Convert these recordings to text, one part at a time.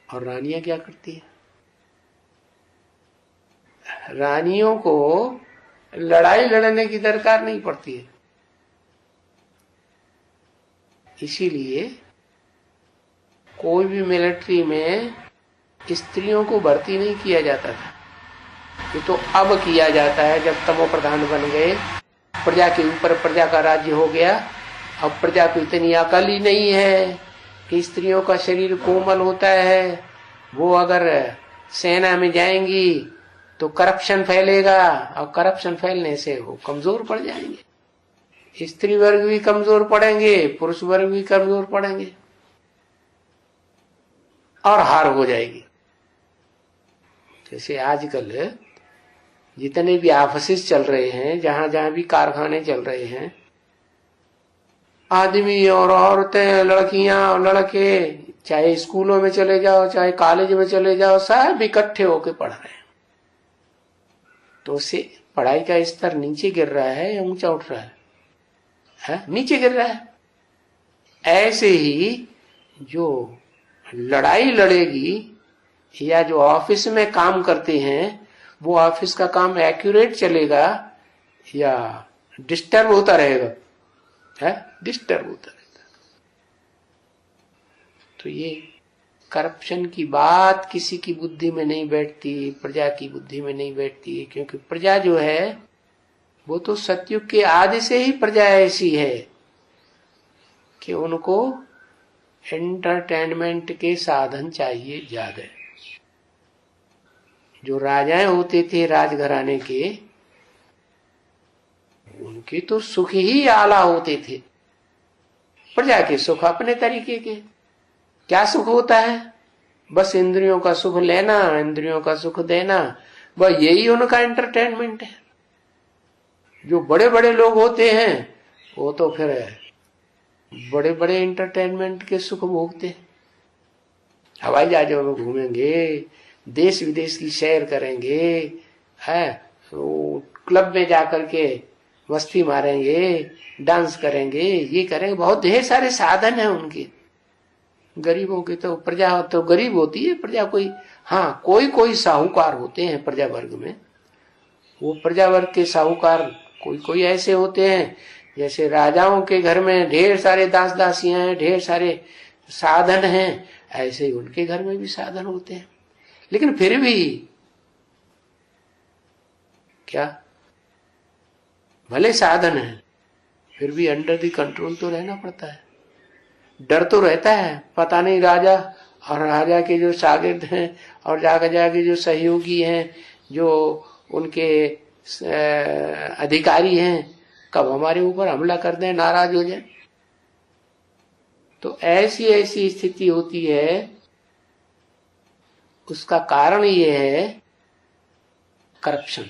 और रानियां क्या करती है? रानियों को लड़ाई लड़ने की दरकार नहीं पड़ती है। इसीलिए कोई भी मिलिट्री में स्त्रियों को भर्ती नहीं किया जाता था। ये तो अब किया जाता है, जब तमो प्रधान बन गए, प्रजा के ऊपर प्रजा का राज्य हो गया। अब प्रजा को इतनी अकल ही नहीं है कि स्त्रियों का शरीर कोमल होता है, वो अगर सेना में जाएंगी तो करप्शन फैलेगा, और करप्शन फैलने से वो कमजोर पड़ जाएंगे। स्त्री वर्ग भी कमजोर पड़ेंगे, पुरुष वर्ग भी कमजोर पड़ेंगे और हार हो जाएगी। जैसे आजकल जितने भी ऑफिस चल रहे हैं, जहां जहां भी कारखाने चल रहे हैं, आदमी और औरतें, लड़कियां और लड़के, चाहे स्कूलों में चले जाओ, चाहे कॉलेज में चले जाओ, सब इकट्ठे होकर पढ़ रहे हैं। तो उससे पढ़ाई का स्तर नीचे गिर रहा है या ऊंचा उठ रहा है? नीचे गिर रहा है। ऐसे ही जो लड़ाई लड़ेगी या जो ऑफिस में काम करते हैं, वो ऑफिस का काम एक्यूरेट चलेगा या डिस्टर्ब होता रहेगा? डिस्टर्ब होता रहेगा। तो ये करप्शन की बात किसी की बुद्धि में नहीं बैठती, प्रजा की बुद्धि में नहीं बैठती, क्योंकि प्रजा जो है वो तो सतयुग के आदि से ही प्रजा ऐसी है कि उनको एंटरटेनमेंट के साधन चाहिए ज्यादा। जो राजाएं होते थे राजघराने के, उनके तो सुख ही आला होते थे। प्रजा के सुख अपने तरीके के। क्या सुख होता है? बस इंद्रियों का सुख लेना, इंद्रियों का सुख देना, वह यही उनका एंटरटेनमेंट है। जो बड़े बड़े लोग होते हैं वो तो फिर बड़े बड़े एंटरटेनमेंट के सुख भोगते हैं। हवाई जहाजों में घूमेंगे, देश विदेश की सैर करेंगे, है तो क्लब में जाकर के मस्ती मारेंगे, डांस करेंगे, ये करेंगे। बहुत ढेर सारे साधन हैं उनके। गरीबों की तो प्रजा तो गरीब होती है प्रजा। कोई कोई कोई साहूकार होते हैं प्रजा वर्ग में। वो प्रजा वर्ग के साहूकार कोई कोई ऐसे होते हैं, जैसे राजाओं के घर में ढेर सारे दास दासियां हैं, ढेर सारे साधन हैं, ऐसे ही उनके घर में भी साधन होते हैं। लेकिन फिर भी क्या, भले साधन है, फिर भी अंडर द कंट्रोल तो रहना पड़ता है। डर तो रहता है, पता नहीं राजा और राजा के जो शागिर्द हैं और जाके जो सहयोगी हैं, जो उनके अधिकारी हैं, कब हमारे ऊपर हमला कर दें, नाराज हो जाए। तो ऐसी ऐसी स्थिति होती है। उसका कारण ये है करप्शन।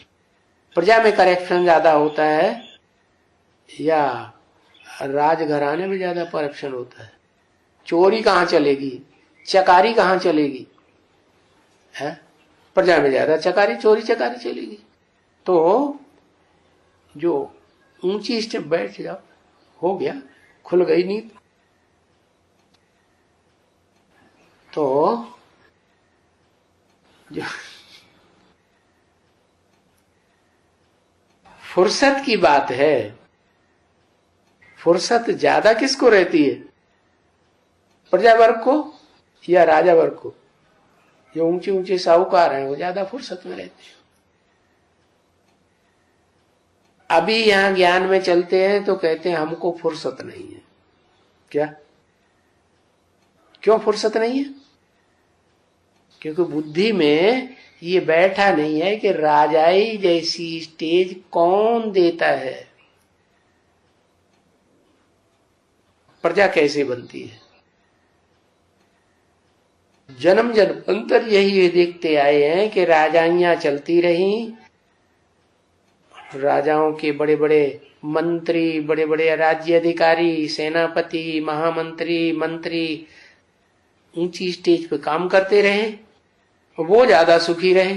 प्रजा में करप्शन ज्यादा होता है या राजघराने में ज्यादा करप्शन होता है? चोरी कहाँ चलेगी, चकारी कहाँ चलेगी? है प्रजा में ज्यादा चकारी, चोरी चकारी चलेगी। तो जो ऊंची स्टेप बैठ जाओ, हो गया, खुल गई नींद। तो जो फुर्सत की बात है, फुर्सत ज्यादा किसको रहती है? प्रजा वर्ग को या राजा वर्ग को? जो ऊंचे ऊंचे साहूकार हैं वो ज्यादा फुर्सत में रहते हैं। अभी यहां ज्ञान में चलते हैं तो कहते हैं हमको फुर्सत नहीं है। क्या, क्यों फुर्सत नहीं है? क्योंकि बुद्धि में ये बैठा नहीं है कि राजाई जैसी स्टेज कौन देता है, प्रजा कैसे बनती है। जन्म जन्मांतर यही देखते आए हैं कि राजाइयां चलती रहीं, राजाओं के बड़े बड़े मंत्री, बड़े बड़े राज्य अधिकारी, सेनापति, महामंत्री, मंत्री ऊंची स्टेज पे काम करते रहे, वो ज्यादा सुखी रहे।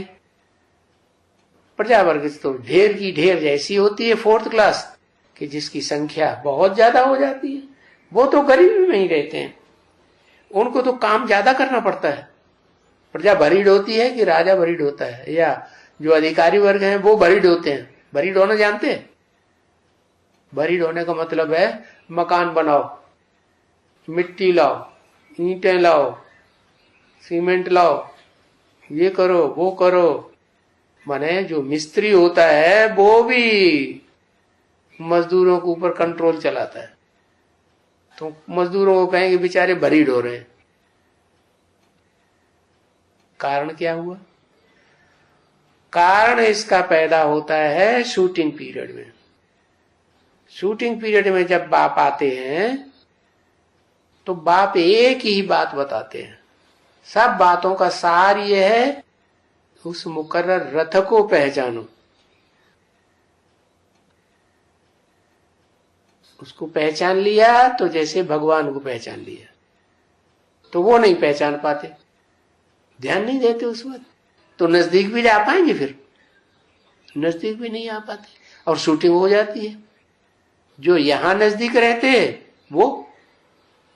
प्रजा वर्ग तो ढेर की ढेर जैसी होती है, फोर्थ क्लास, कि जिसकी संख्या बहुत ज्यादा हो जाती है। वो तो गरीबी में ही रहते हैं, उनको तो काम ज्यादा करना पड़ता है। प्रजा भरी ढोती है कि राजा भरी ढोता है, या जो अधिकारी वर्ग हैं वो भरी ढोते हैं? भरी ढोना जानते हैं? भरी ढोने का मतलब है मकान बनाओ, मिट्टी लाओ, ईंटें लाओ, सीमेंट लाओ, ये करो वो करो। माने जो मिस्त्री होता है वो भी मजदूरों के ऊपर कंट्रोल चलाता है, तो मजदूरों को कहेंगे बेचारे भरी ढो रहे हैं। कारण क्या हुआ? कारण इसका पैदा होता है शूटिंग पीरियड में। शूटिंग पीरियड में जब बाप आते हैं तो बाप एक ही बात बताते हैं, सब बातों का सार ये है उस मुकर्रर रथ को पहचानो। उसको पहचान लिया तो जैसे भगवान को पहचान लिया। तो वो नहीं पहचान पाते, ध्यान नहीं देते उस वक्त, तो नजदीक भी जा पाएंगे? फिर नजदीक भी नहीं आ पाते और शूटिंग हो जाती है। जो यहां नजदीक रहते वो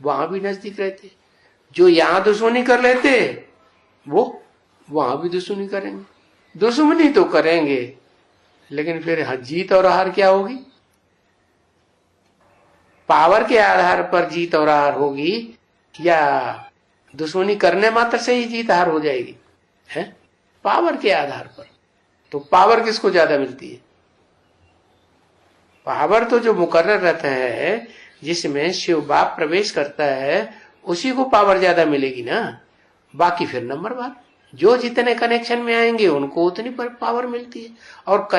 वहां भी नजदीक रहते, जो यहां दुश्मनी कर लेते वो वहां भी दुश्मनी करेंगे। दुश्मनी तो करेंगे, लेकिन फिर जीत और हार क्या होगी? पावर के आधार पर जीत और हार होगी, या दुश्मनी करने मात्र से ही जीत हार हो जाएगी? है पावर के आधार पर। तो पावर किसको ज्यादा मिलती है? पावर तो जो मुकर्रर रहता है, जिसमें शिव बाप प्रवेश करता है, उसी को पावर ज्यादा मिलेगी ना। बाकी फिर नंबर बार, जो जितने कनेक्शन में आएंगे उनको उतनी पावर मिलती है। और